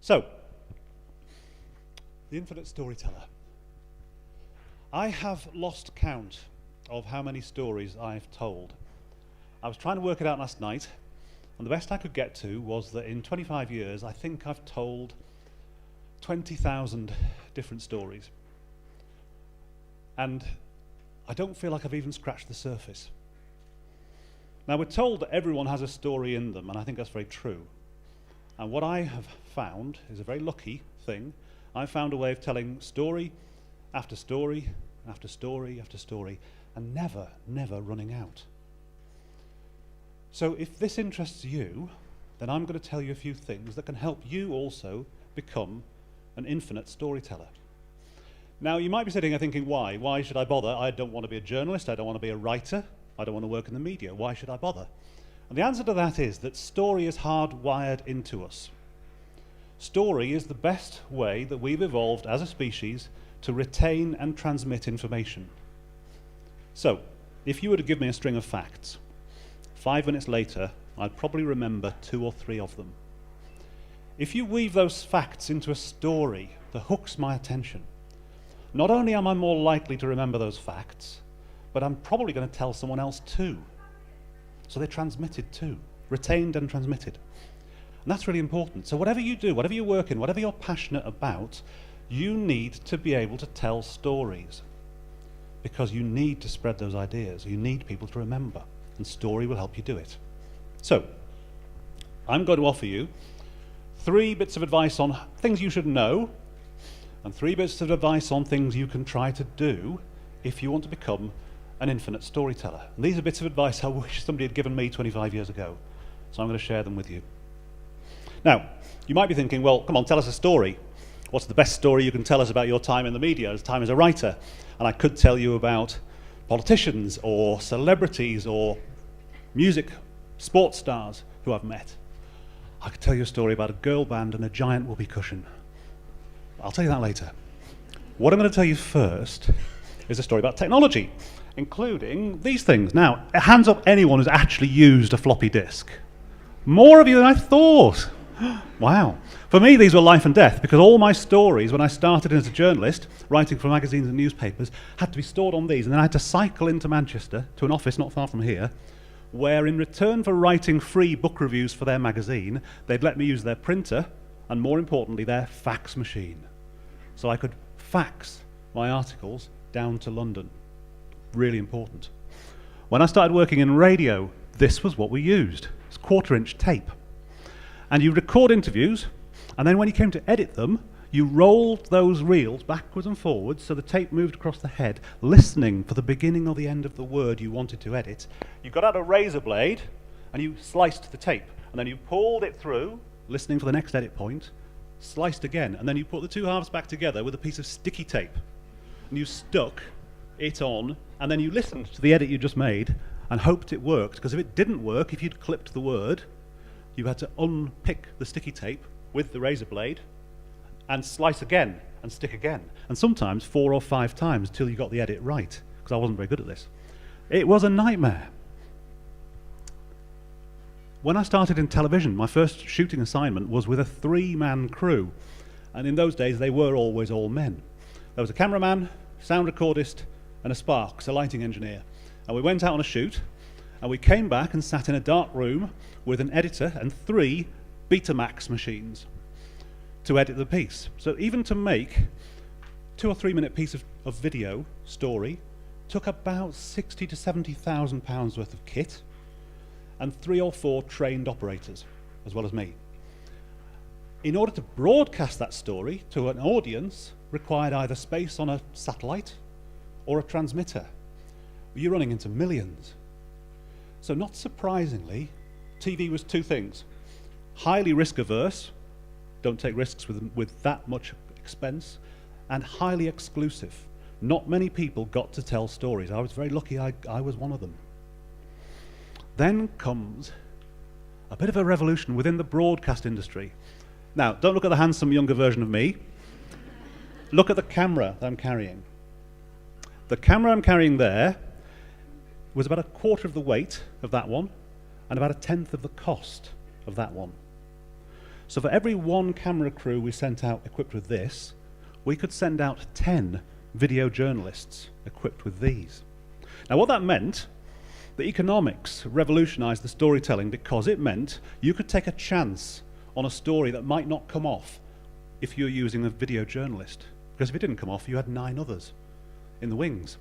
So, the infinite storyteller. I have lost count of how many stories I've told. I was trying to work it out last night, and the best I could get to was that in 25 years, I think I've told 20,000 different stories. And I don't feel like I've even scratched the surface. Now, we're told that everyone has a story in them, and I think that's very true. And what I have found is a very lucky thing. I've found a way of telling story after story after story after story, and never running out. So if this interests you, then I'm going to tell you a few things that can help you also become an infinite storyteller. Now, you might be sitting there thinking, why? Why should I bother? I don't want to be a journalist, I don't want to be a writer, I don't want to work in the media. Why should I bother? And the answer to that is that story is hardwired into us. Story is the best way that we've evolved as a species to retain and transmit information. So, if you were to give me a string of facts, 5 minutes later, I'd probably remember 2 or 3 of them. If you weave those facts into a story that hooks my attention, not only am I more likely to remember those facts, but I'm probably going to tell someone else too. So they're transmitted too, retained and transmitted. And that's really important. So whatever you do, whatever you work in, whatever you're passionate about, you need to be able to tell stories, because you need to spread those ideas. You need people to remember, and story will help you do it. So I'm going to offer you 3 bits of advice on things you should know, and 3 bits of advice on things you can try to do if you want to become an infinite storyteller. And these are bits of advice I wish somebody had given me 25 years ago, so I'm going to share them with you. Now, you might be thinking, well, come on, tell us a story. What's the best story you can tell us about your time in the media, as time as a writer? And I could tell you about politicians or celebrities or music, sports stars who I've met. I could tell you a story about a girl band and a giant whoopee cushion. I'll tell you that later. What I'm going to tell you first is a story about technology, including these things. Now, hands up anyone who's actually used a floppy disk. More of you than I thought. Wow. For me, these were life and death, because all my stories, when I started as a journalist, writing for magazines and newspapers, had to be stored on these, and then I had to cycle into Manchester, to an office not far from here, where in return for writing free book reviews for their magazine, they'd let me use their printer, and more importantly, their fax machine. So I could fax my articles down to London. Really important. When I started working in radio, this was what we used. It's 1/4-inch tape. And you record interviews, and then when you came to edit them, you rolled those reels backwards and forwards so the tape moved across the head, listening for the beginning or the end of the word you wanted to edit. You got out a razor blade, and you sliced the tape, and then you pulled it through, listening for the next edit point, sliced again, and then you put the 2 halves back together with a piece of sticky tape, and you stuck it on, and then you listened to the edit you just made and hoped it worked, because if it didn't work, if you'd clipped the word, you had to unpick the sticky tape with the razor blade and slice again and stick again, and sometimes 4 or 5 times till you got the edit right, because I wasn't very good at this. It was a nightmare. When I started in television, my first shooting assignment was with a 3-man crew, and in those days they were always all men. There was a cameraman, sound recordist, and a Sparks, a lighting engineer. And we went out on a shoot, and we came back and sat in a dark room with an editor and 3 Betamax machines to edit the piece. So even to make 2 or 3 minute piece of video story took about 60 to 70,000 pounds worth of kit, and 3 or 4 trained operators, as well as me. In order to broadcast that story to an audience required either space on a satellite or a transmitter. You're running into millions. So not surprisingly, TV was 2 things. Highly risk averse, don't take risks with that much expense, and highly exclusive. Not many people got to tell stories. I was very lucky I was one of them. Then comes a bit of a revolution within the broadcast industry. Now, don't look at the handsome younger version of me. Look at the camera that I'm carrying. The camera I'm carrying there was about 1/4 of the weight of that one, and about 1/10 of the cost of that one. So for every one camera crew we sent out equipped with this, we could send out 10 video journalists equipped with these. Now what that meant, the economics revolutionized the storytelling because it meant you could take a chance on a story that might not come off if you're using a video journalist. Because if it didn't come off, you had 9 others in the wings.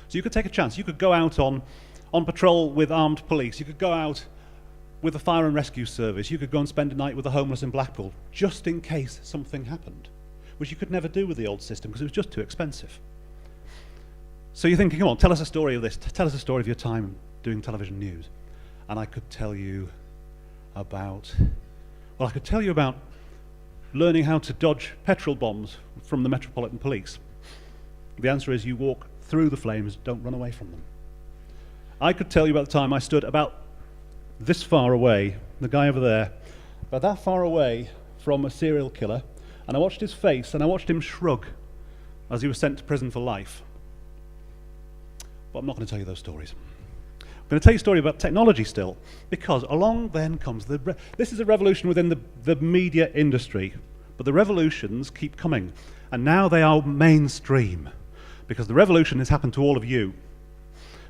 So you could take a chance. You could go out on patrol with armed police. You could go out with a fire and rescue service. You could go and spend a night with the homeless in Blackpool, just in case something happened, which you could never do with the old system because it was just too expensive. So you're thinking, come on, tell us a story of this. Tell us a story of your time doing television news. And I could tell you about, learning how to dodge petrol bombs from the Metropolitan Police. The answer is you walk through the flames, don't run away from them. I could tell you about the time I stood about this far away, the guy over there, about that far away from a serial killer, and I watched his face and I watched him shrug as he was sent to prison for life. But I'm not going to tell you those stories. I'm going to tell you a story about technology still, because along then comes this is a revolution within the media industry, but the revolutions keep coming, and now they are mainstream, because the revolution has happened to all of you.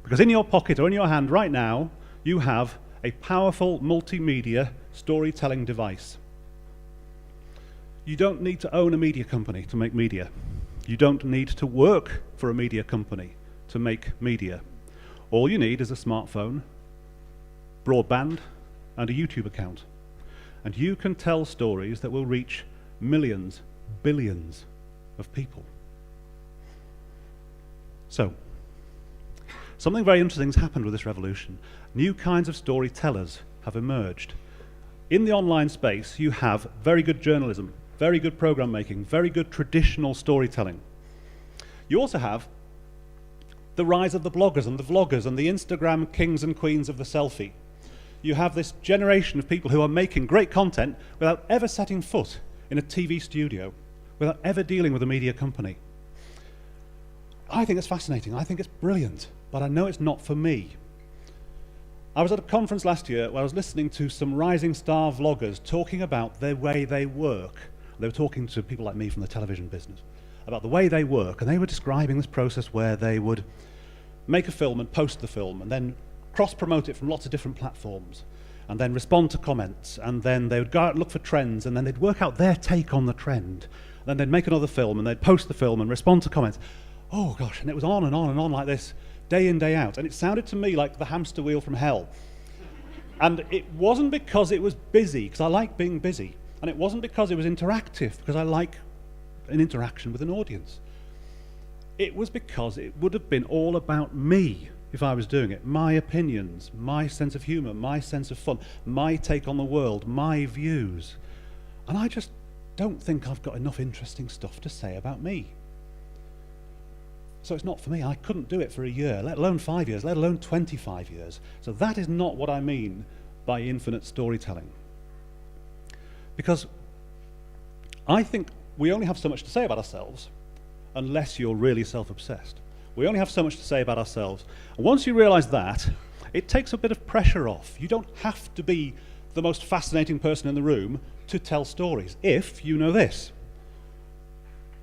Because in your pocket or in your hand right now, you have a powerful multimedia storytelling device. You don't need to own a media company to make media. You don't need to work for a media company to make media. All you need is a smartphone, broadband, and a YouTube account. And you can tell stories that will reach millions, billions of people. So, something very interesting has happened with this revolution. New kinds of storytellers have emerged. In the online space, you have very good journalism, very good program making, very good traditional storytelling. You also have the rise of the bloggers and the vloggers and the Instagram kings and queens of the selfie. You have this generation of people who are making great content without ever setting foot in a TV studio, without ever dealing with a media company. I think it's fascinating, I think it's brilliant, but I know it's not for me. I was at a conference last year where I was listening to some rising star vloggers talking about the way they work. They were talking to people like me from the television business about the way they work, and they were describing this process where they would make a film and post the film and then cross-promote it from lots of different platforms and then respond to comments, and then they would go out and look for trends, and then they'd work out their take on the trend. Then they'd make another film and they'd post the film and respond to comments. Oh gosh, and it was on and on and on like this, day in, day out. And it sounded to me like the hamster wheel from hell. And it wasn't because it was busy, because I like being busy. And it wasn't because it was interactive, because I like an interaction with an audience. It was because it would have been all about me if I was doing it. My opinions, my sense of humor, my sense of fun, my take on the world, my views. And I just don't think I've got enough interesting stuff to say about me. So it's not for me. I couldn't do it for a year, let alone 5 years, let alone 25 years. So that is not what I mean by infinite storytelling. Because I think we only have so much to say about ourselves unless you're really self-obsessed. We only have so much to say about ourselves. And once you realize that, it takes a bit of pressure off. You don't have to be the most fascinating person in the room to tell stories, if you know this.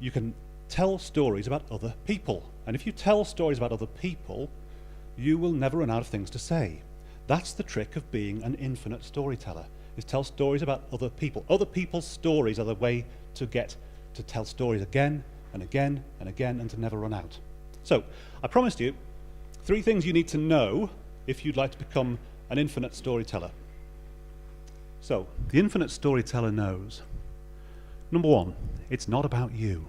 You can tell stories about other people. And if you tell stories about other people, you will never run out of things to say. That's the trick of being an infinite storyteller, is tell stories about other people. Other people's stories are the way to get to tell stories again and again and again and to never run out. So, I promised you 3 things you need to know if you'd like to become an infinite storyteller. So, the infinite storyteller knows. Number 1, it's not about you.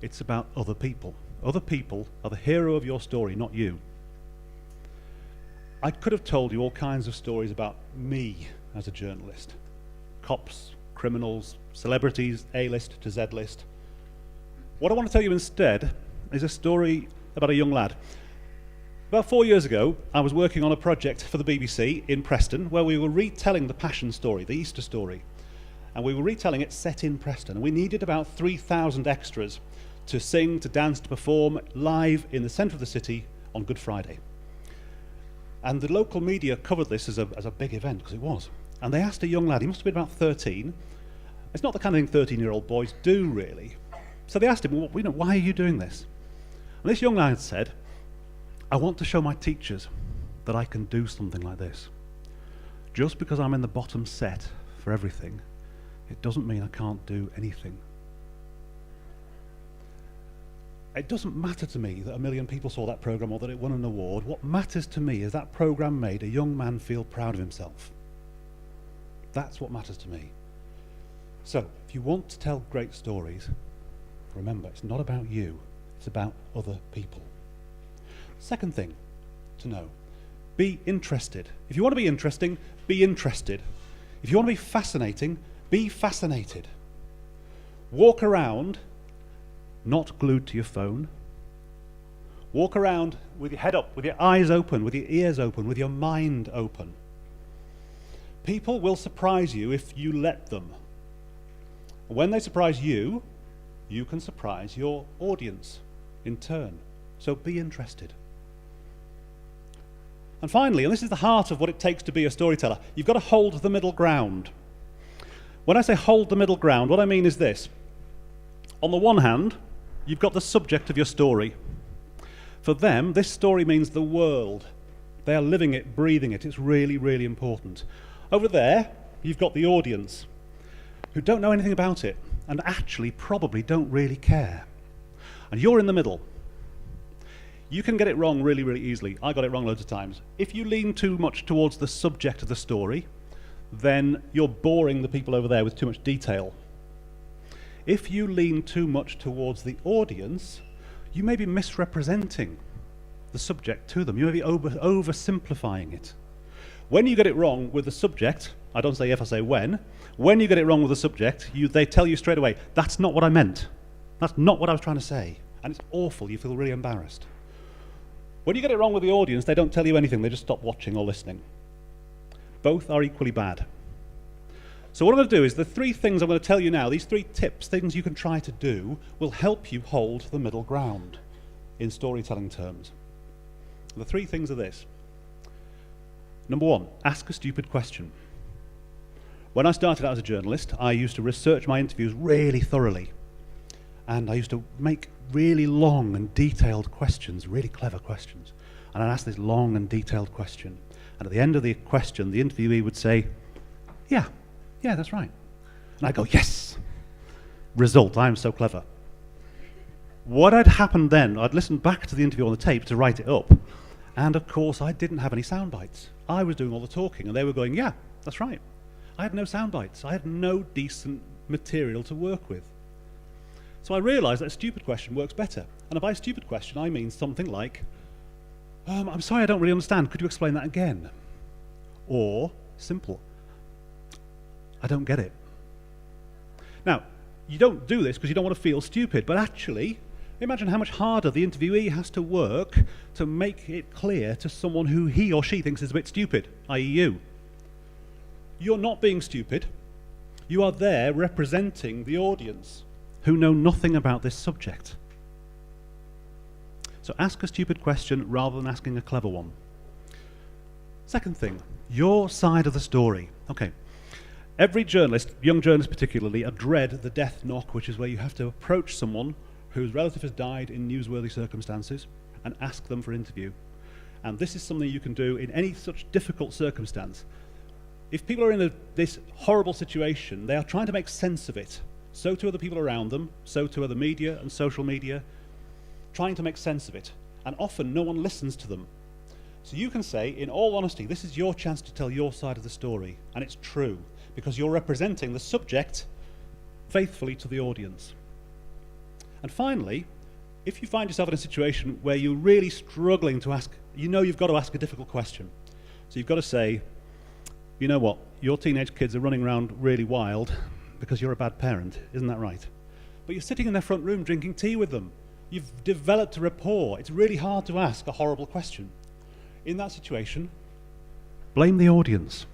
It's about other people. Other people are the hero of your story, not you. I could have told you all kinds of stories about me as a journalist. Cops, criminals, celebrities, A-list to Z-list. What I want to tell you instead is a story about a young lad. About 4 years ago, I was working on a project for the BBC in Preston where we were retelling the Passion story, the Easter story. And we were retelling it set in Preston. And we needed about 3,000 extras to sing, to dance, to perform live in the centre of the city on Good Friday. And the local media covered this as a big event, because it was. And they asked a young lad, he must have been about 13. It's not the kind of thing 13-year-old boys do, really. So they asked him, well, why are you doing this? And this young lad said, I want to show my teachers that I can do something like this. Just because I'm in the bottom set for everything, it doesn't mean I can't do anything. It doesn't matter to me that 1 million people saw that program or that it won an award. What matters to me is that program made a young man feel proud of himself. That's what matters to me. So, if you want to tell great stories, remember, it's not about you, it's about other people. Second thing to know, be interested. If you want to be interesting, be interested. If you want to be fascinating, be fascinated. Walk around, not glued to your phone. Walk around with your head up, with your eyes open, with your ears open, with your mind open. People will surprise you if you let them. When they surprise you, you can surprise your audience in turn. So be interested. And finally, and this is the heart of what it takes to be a storyteller, you've got to hold the middle ground. When I say hold the middle ground, what I mean is this. On the one hand, you've got the subject of your story. For them, this story means the world. They are living it, breathing it. It's really, really important. Over there, you've got the audience, who don't know anything about it, and actually probably don't really care. And you're in the middle. You can get it wrong really, really easily. I got it wrong loads of times. If you lean too much towards the subject of the story, then you're boring the people over there with too much detail. If you lean too much towards the audience, you may be misrepresenting the subject to them. You may be oversimplifying it. When you get it wrong with the subject, I don't say if, I say when you get it wrong with the subject, they tell you straight away, that's not what I meant. That's not what I was trying to say. And it's awful. You feel really embarrassed. When you get it wrong with the audience, they don't tell you anything. They just stop watching or listening. Both are equally bad. So what I'm going to do is the 3 things I'm going to tell you now, these 3 tips, things you can try to do, will help you hold the middle ground in storytelling terms. The 3 things are this. Number 1, ask a stupid question. When I started out as a journalist, I used to research my interviews really thoroughly. And I used to make really long and detailed questions, really clever questions. And I'd ask this long and detailed question. And at the end of the question, the interviewee would say, yeah, that's right. And I'd go, yes! Result, I'm so clever. What had happened then, I'd listened back to the interview on the tape to write it up. And of course, I didn't have any sound bites. I was doing all the talking, and they were going, yeah, that's right. I had no sound bites. I had no decent material to work with. So I realized that a stupid question works better. And by a stupid question, I mean something like, I'm sorry, I don't really understand. Could you explain that again? Or, simple, I don't get it. Now, you don't do this because you don't want to feel stupid, but actually, imagine how much harder the interviewee has to work to make it clear to someone who he or she thinks is a bit stupid, i.e. you. You're not being stupid. You are there representing the audience who know nothing about this subject. So ask a stupid question rather than asking a clever one. Second thing, your side of the story. Okay, every journalist, young journalists particularly, dread the death knock, which is where you have to approach someone whose relative has died in newsworthy circumstances and ask them for an interview. And this is something you can do in any such difficult circumstance. If people are in this horrible situation, they are trying to make sense of it. So too are the people around them, so too are the media and social media, trying to make sense of it. And often no one listens to them. So you can say, in all honesty, this is your chance to tell your side of the story. And it's true, because you're representing the subject faithfully to the audience. And finally, if you find yourself in a situation where you're really struggling to ask, you've got to ask a difficult question. So you've got to say, you know what, your teenage kids are running around really wild because you're a bad parent, isn't that right? But you're sitting in their front room drinking tea with them. You've developed a rapport. It's really hard to ask a horrible question. In that situation, blame the audience.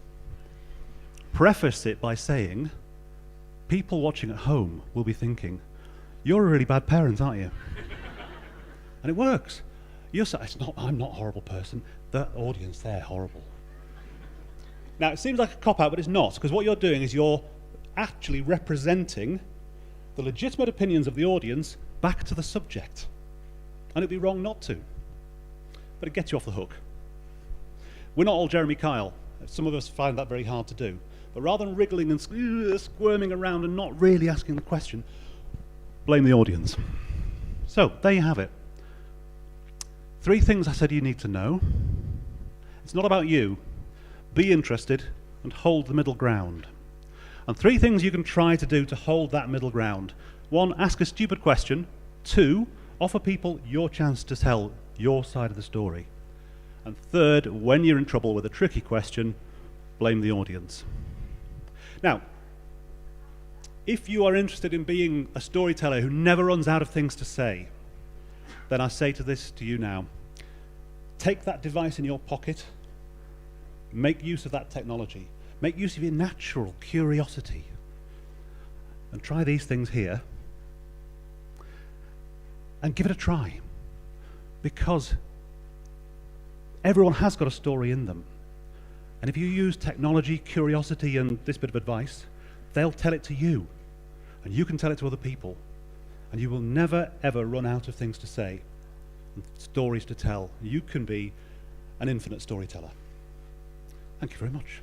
Preface it by saying, people watching at home will be thinking, you're a really bad parent, aren't you? And it works. I'm not a horrible person. The audience, they're horrible. Now, it seems like a cop-out, but it's not, because what you're doing is you're actually representing the legitimate opinions of the audience back to the subject. And it'd be wrong not to. But it gets you off the hook. We're not all Jeremy Kyle. Some of us find that very hard to do. But rather than wriggling and squirming around and not really asking the question, blame the audience. So, there you have it. 3 things I said you need to know. It's not about you. Be interested and hold the middle ground. And 3 things you can try to do to hold that middle ground. 1, ask a stupid question. 2, offer people your chance to tell your side of the story. And 3rd, when you're in trouble with a tricky question, blame the audience. Now, if you are interested in being a storyteller who never runs out of things to say, then I say to you now, take that device in your pocket, make use of that technology, make use of your natural curiosity, and try these things here, and give it a try, because everyone has got a story in them. And if you use technology, curiosity, and this bit of advice, they'll tell it to you, and you can tell it to other people, and you will never, ever run out of things to say and stories to tell. You can be an infinite storyteller. Thank you very much.